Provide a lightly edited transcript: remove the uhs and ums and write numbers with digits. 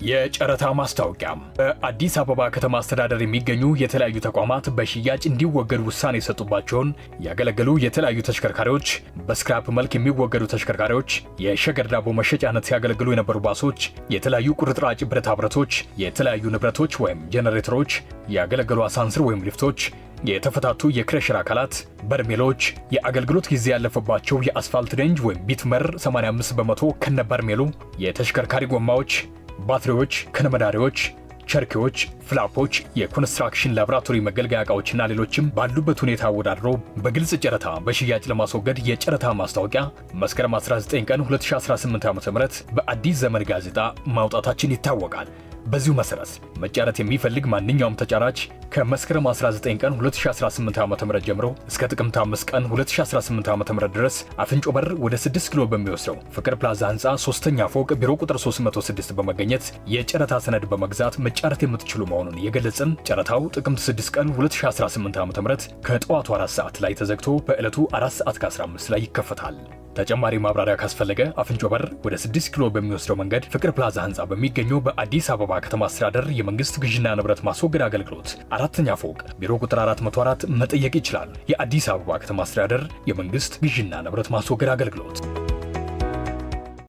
የጨረታ ማስታወቂያ በአዲስ አበባ ከተማ አስተዳደር የሚገኙ የተለያዩ ተቋማት በሽያጭ እንዲወገዱ ውሳኔ የሰጡባቸውን ያገለገሉ የተለያዩ ተሽከርካሪዎች፣ በስክራፕ መልክ የሚወገዱ ተሽከርካሪዎች፣ የሸገር ዳቦ መሸጫነት ሲያገለግሉ የነበሩ ባሶች፣ የተለያዩ ቁርጥራጭ ብረታ ብረቶች፣ የተለያዩ ንብረቶች ወይም ጄኔሬተሮች፣ ያገለገሉ አሳንስር ወይም ሊፍቶች፣ የተፈታቱ የክሬሸር አካላት፣ በርሜሎች፣ የአገልግሎት ጊዜ ያለፈባቸው የአስፋልት ሬንጅ ወይም ቢትመር 85 በመቶ ከነ በርሜሉ፣ የተሽከርካሪ ጎማዎች፣ ባትሪዎች፣ ከነመዳሪዎች፣ ቸርኪዎች፣ ፍላፖች፣ የኮንስትራክሽን ላቦራቶሪ መገልገያ ዕቃዎችና ሌሎችም ባሉበት ሁኔታ አወዳድሮ በግልጽ ጨረታ በሽያጭ ለማስወገድ የጨረታ ማስታወቂያ መስከረም 19 ቀን 2018 ዓ.ም በአዲስ ዘመን ጋዜጣ ማውጣታችን ይታወቃል። በዚሁ መሰረት መጫረት የሚፈልግ ማንኛውም ተጫራች ከመስከረም 19 ቀን 2018 ዓ.ም ጀምሮ እስከ ጥቅምት 5 ቀን 2018 ዓ.ም ድረስ አፍንጮ በር ወደ 6 ኪሎ በሚወስደው ፍቅር ፕላዛ ህንፃ 3ኛ ፎቅ ቢሮ ቁጥር 306 በመገኘት የጨረታ ሰነድ በመግዛት መጫረት የምትችሉ መሆኑን የገለጽን፣ ጨረታው ጥቅምት 6 ቀን 2018 ዓ.ም ከጠዋቱ 4 ሰዓት ላይ ተዘግቶ በዕለቱ 4 ሰዓት ከ15 ላይ ይከፈታል። ተጨማሪ ማብራሪያ ካስፈለገ አፍንጮ በር ወደ 6 ኪሎ በሚወስደው መንገድ ፍቅር ፕላዛ ህንፃ በሚገኘው በአዲስ አበባ ከተማ አስተዳደር የመንግስት ግዥና ንብረት ማስወገድ አገልግሎት 4ኛ ፎቅ ቢሮ ቁጥር 404 መጠየቅ ይችላል። የአዲስ አበባ ከተማ አስተዳደር የመንግስት ግዥና ንብረት ማስወገድ አገልግሎት